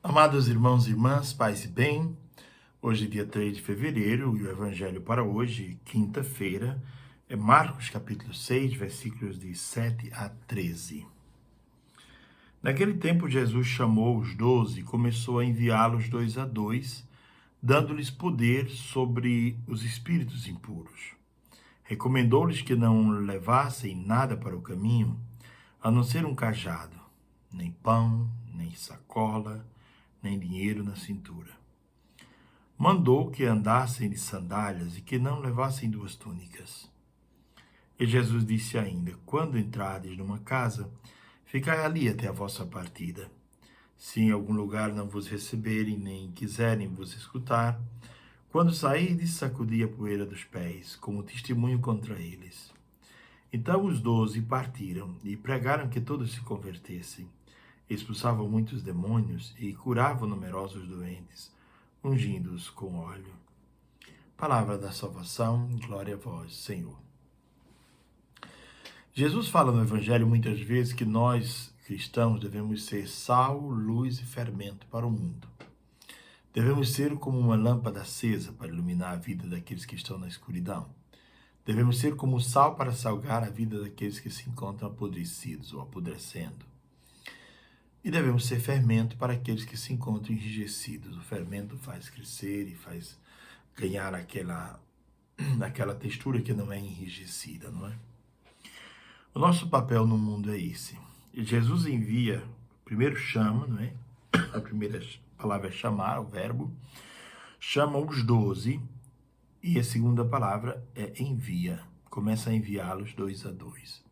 Amados irmãos e irmãs, paz e bem, hoje dia 3 de fevereiro e o evangelho para hoje, quinta-feira, é Marcos capítulo 6, versículos de 7 a 13. Naquele tempo Jesus chamou os 12 e começou a enviá-los 2 a 2, dando-lhes poder sobre os espíritos impuros. Recomendou-lhes que não levassem nada para o caminho, a não ser um cajado, nem pão, nem sacola, nem dinheiro na cintura. Mandou que andassem de sandálias e que não levassem 2 túnicas. E Jesus disse ainda: quando entrardes numa casa, ficai ali até a vossa partida. Se em algum lugar não vos receberem, nem quiserem vos escutar, quando sairdes, sacudi a poeira dos pés, como testemunho contra eles. Então os 12 partiram e pregaram que todos se convertessem. Expulsavam muitos demônios e curavam numerosos doentes, ungindo-os com óleo. Palavra da salvação, glória a vós, Senhor. Jesus fala no Evangelho muitas vezes que nós, cristãos, devemos ser sal, luz e fermento para o mundo. Devemos ser como uma lâmpada acesa para iluminar a vida daqueles que estão na escuridão. Devemos ser como sal para salgar a vida daqueles que se encontram apodrecidos ou apodrecendo. E devemos ser fermento para aqueles que se encontram enrijecidos. O fermento faz crescer e faz ganhar aquela textura que não é enrijecida, não é? O nosso papel no mundo é esse. Jesus envia, primeiro chama, não é? A primeira palavra é chamar, o verbo. Chama os 12 e a segunda palavra é envia. Começa a enviá-los 2 a 2.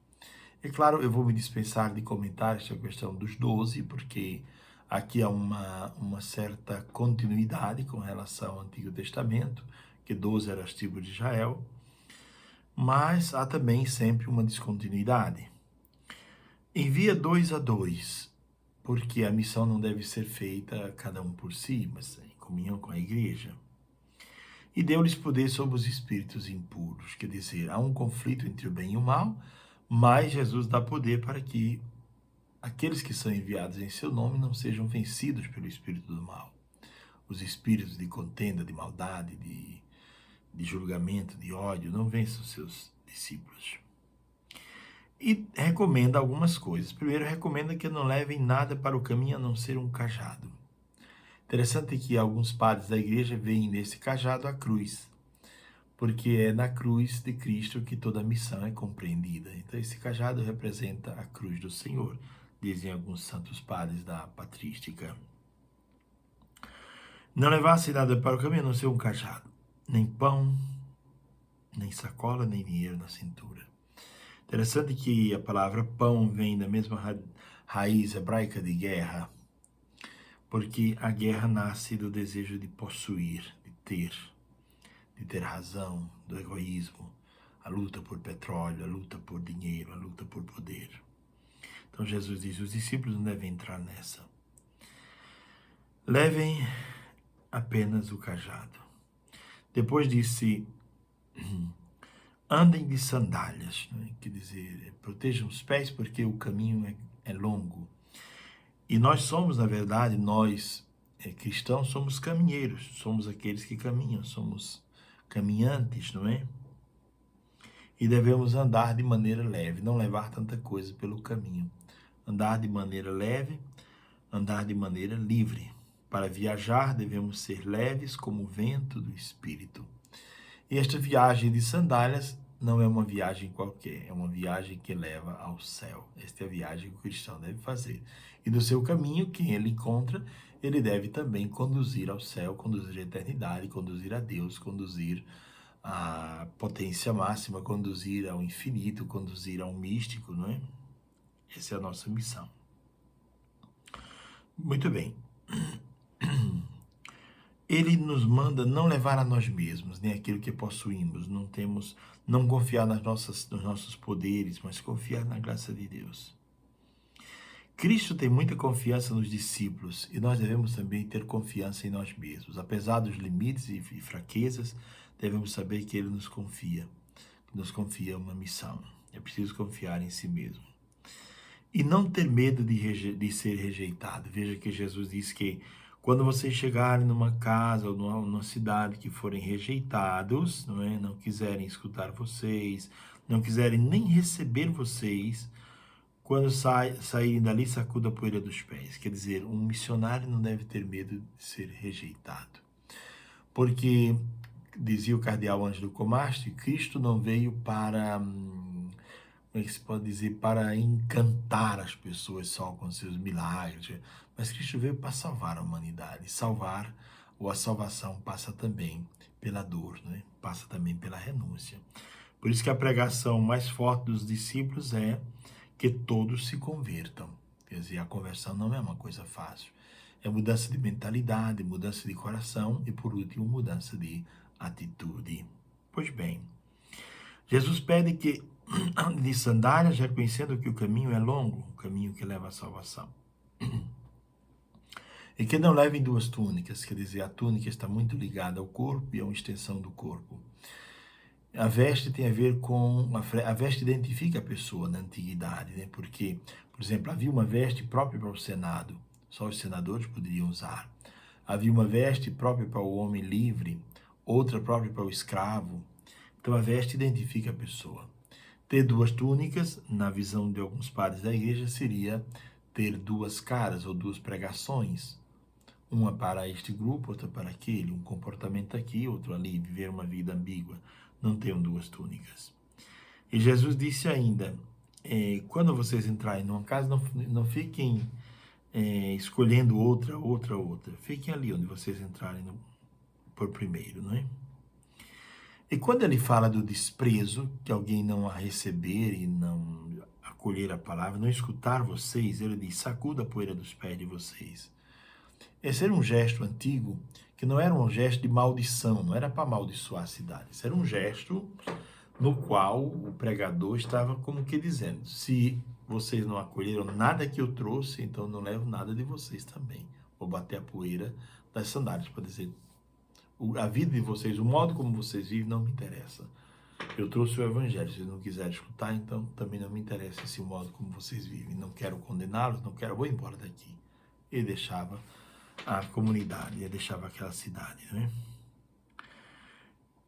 É claro, eu vou me dispensar de comentar esta questão dos 12, porque aqui há uma certa continuidade com relação ao Antigo Testamento, que 12 eram as tribos de Israel, mas há também sempre uma descontinuidade. Envia 2 a 2, porque a missão não deve ser feita cada um por si, mas em comunhão com a igreja. E deu-lhes poder sobre os espíritos impuros, quer dizer, há um conflito entre o bem e o mal, mas Jesus dá poder para que aqueles que são enviados em seu nome não sejam vencidos pelo espírito do mal. Os espíritos de contenda, de maldade, de julgamento, de ódio, não vencem os seus discípulos. E recomenda algumas coisas. Primeiro, recomenda que não levem nada para o caminho a não ser um cajado. Interessante que alguns padres da igreja veem nesse cajado a cruz, porque é na cruz de Cristo que toda a missão é compreendida. Então esse cajado representa a cruz do Senhor, dizem alguns santos padres da patrística. Não levasse nada para o caminho, a não ser um cajado, nem pão, nem sacola, nem dinheiro na cintura. Interessante que a palavra pão vem da mesma raiz hebraica de guerra, porque a guerra nasce do desejo de possuir, de ter razão, do egoísmo, a luta por petróleo, a luta por dinheiro, a luta por poder. Então Jesus diz, os discípulos não devem entrar nessa. Levem apenas o cajado. Depois disse, andem de sandálias, né? Quer dizer, protejam os pés porque o caminho é longo. E nós somos, na verdade, nós cristãos somos caminheiros, somos aqueles que caminham, somos caminhantes, não é? E devemos andar de maneira leve, não levar tanta coisa pelo caminho. Andar de maneira leve, andar de maneira livre. Para viajar, devemos ser leves como o vento do Espírito. E esta viagem de sandálias não é uma viagem qualquer, é uma viagem que leva ao céu. Esta é a viagem que o cristão deve fazer. E do seu caminho, quem ele encontra, ele deve também conduzir ao céu, conduzir à eternidade, conduzir a Deus, conduzir à potência máxima, conduzir ao infinito, conduzir ao místico, não é? Essa é a nossa missão. Muito bem. Ele nos manda não levar a nós mesmos, nem aquilo que possuímos. Não confiar nos nossos poderes, mas confiar na graça de Deus. Cristo tem muita confiança nos discípulos e nós devemos também ter confiança em nós mesmos. Apesar dos limites e fraquezas, devemos saber que Ele nos confia uma missão. É preciso confiar em si mesmo. e não ter medo de ser rejeitado. Veja que Jesus diz que quando vocês chegarem numa casa ou numa cidade que forem rejeitados, não é? Não quiserem escutar vocês, não quiserem nem receber vocês, quando saírem dali, sacuda a poeira dos pés. Quer dizer, um missionário não deve ter medo de ser rejeitado. Porque, dizia o cardeal Ângelo Comastri, Cristo não veio para, como é que se pode dizer, para encantar as pessoas só com seus milagres, mas Cristo veio para salvar a humanidade. Salvar, ou a salvação, passa também pela dor, né? Passa também pela renúncia. Por isso que a pregação mais forte dos discípulos é que todos se convertam. Quer dizer, a conversão não é uma coisa fácil. É mudança de mentalidade, mudança de coração e, por último, mudança de atitude. Pois bem, Jesus pede que de sandálias, reconhecendo que o caminho é longo, o caminho que leva à salvação. E que não levem duas túnicas, quer dizer, a túnica está muito ligada ao corpo e é uma extensão do corpo. A veste tem a ver com... A veste identifica a pessoa na antiguidade, né? Porque, por exemplo, havia uma veste própria para o Senado, só os senadores poderiam usar. Havia uma veste própria para o homem livre, outra própria para o escravo. Então a veste identifica a pessoa. Ter duas túnicas, na visão de alguns padres da igreja, seria ter duas caras ou duas pregações. Uma para este grupo, outra para aquele, um comportamento aqui, outro ali, viver uma vida ambígua. Não tenham duas túnicas. E Jesus disse ainda, quando vocês entrarem numa casa, não fiquem escolhendo outra. Fiquem ali onde vocês entrarem por primeiro, não é? E quando ele fala do desprezo, que alguém não a receber e não acolher a palavra, não escutar vocês, ele diz, sacuda a poeira dos pés de vocês. Esse era um gesto antigo, que não era um gesto de maldição, não era para amaldiçoar a cidade. Esse era um gesto no qual o pregador estava como que dizendo, se vocês não acolheram nada que eu trouxe, então não levo nada de vocês também. Vou bater a poeira das sandálias para dizer, a vida de vocês, o modo como vocês vivem não me interessa. Eu trouxe o evangelho, se vocês não quiserem escutar, então também não me interessa esse modo como vocês vivem. Não quero condená-los, vou embora daqui. Ele deixava a comunidade, ele deixava aquela cidade, né?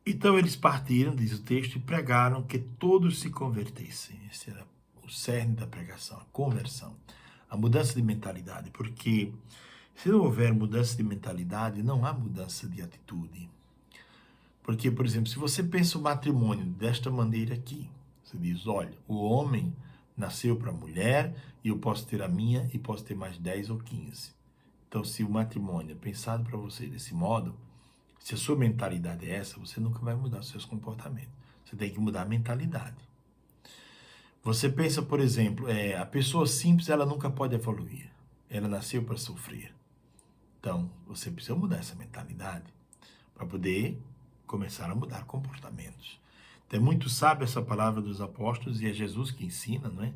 Então eles partiram, diz o texto, e pregaram que todos se convertessem. Esse era o cerne da pregação, a conversão, a mudança de mentalidade, porque se não houver mudança de mentalidade, não há mudança de atitude. Porque, por exemplo, se você pensa o matrimônio desta maneira aqui, você diz, olha, o homem nasceu para a mulher e eu posso ter a minha e posso ter mais 10 ou 15. Então, se o matrimônio é pensado para você desse modo, se a sua mentalidade é essa, você nunca vai mudar os seus comportamentos. Você tem que mudar a mentalidade. Você pensa, por exemplo, a pessoa simples, ela nunca pode evoluir. Ela nasceu para sofrer. Então, você precisa mudar essa mentalidade para poder começar a mudar comportamentos. Então, é muito sábio essa palavra dos apóstolos e é Jesus que ensina, não é?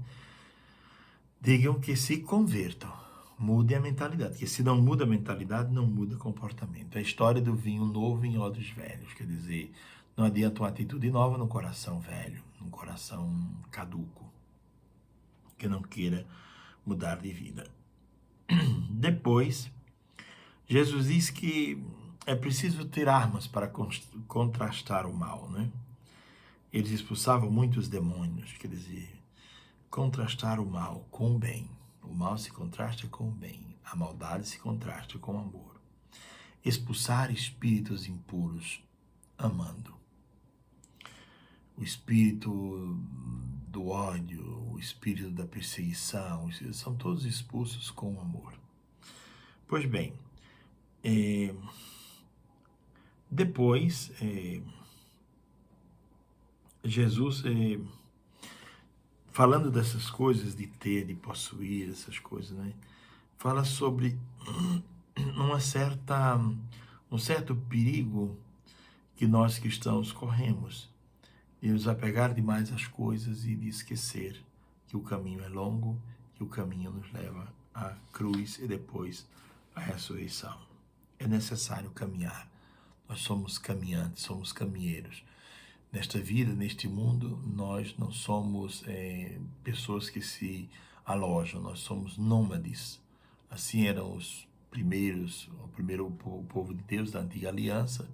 Digam que se convertam. Mude a mentalidade, porque se não muda a mentalidade, não muda o comportamento. É a história do vinho novo em odres velhos, quer dizer, não adianta uma atitude nova num coração velho, num coração caduco, que não queira mudar de vida. Depois, Jesus diz que é preciso ter armas para contrastar o mal, né? Eles expulsavam muitos demônios, quer dizer, contrastar o mal com o bem. O mal se contrasta com o bem, a maldade se contrasta com o amor. Expulsar espíritos impuros amando. O espírito do ódio, o espírito da perseguição, são todos expulsos com o amor. Pois bem, depois, Jesus, falando dessas coisas de ter, de possuir, essas coisas, né? Fala sobre um certo perigo que nós cristãos corremos, de nos apegar demais às coisas e de esquecer que o caminho é longo, que o caminho nos leva à cruz e depois à ressurreição. É necessário caminhar. Nós somos caminhantes, somos caminheiros. Nesta vida, neste mundo, nós não somos pessoas que se alojam, nós somos nômades. Assim eram os primeiros, o primeiro povo de Deus da antiga aliança,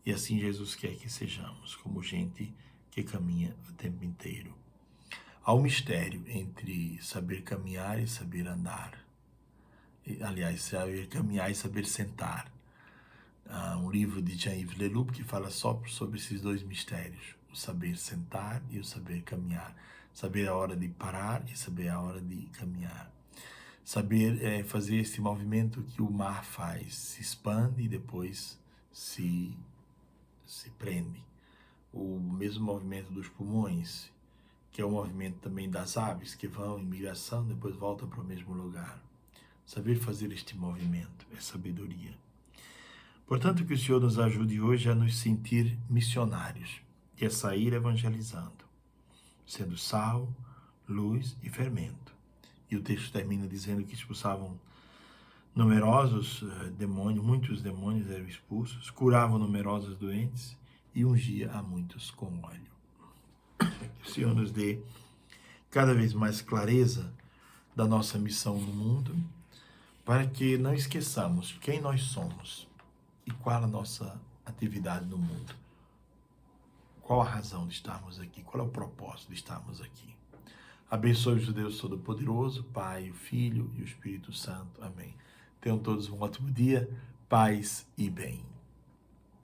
e assim Jesus quer que sejamos, como gente que caminha o tempo inteiro. Há um mistério entre saber caminhar e saber andar. Aliás, saber caminhar e saber sentar. Há um livro de Jean-Yves Leloup que fala só sobre esses dois mistérios, o saber sentar e o saber caminhar. Saber a hora de parar e saber a hora de caminhar. Saber fazer esse movimento que o mar faz, se expande e depois se prende. O mesmo movimento dos pulmões, que é o movimento também das aves que vão em migração, depois voltam para o mesmo lugar. Saber fazer este movimento é sabedoria. Portanto, que o Senhor nos ajude hoje a nos sentir missionários e a sair evangelizando, sendo sal, luz e fermento. E o texto termina dizendo que expulsavam numerosos demônios, muitos demônios eram expulsos, curavam numerosos doentes e ungia a muitos com óleo. Que o Senhor nos dê cada vez mais clareza da nossa missão no mundo, para que não esqueçamos quem nós somos e qual a nossa atividade no mundo. Qual a razão de estarmos aqui? Qual é o propósito de estarmos aqui? Abençoe-vos o Deus Todo-Poderoso, Pai, o Filho e o Espírito Santo. Amém. Tenham todos um ótimo dia, paz e bem.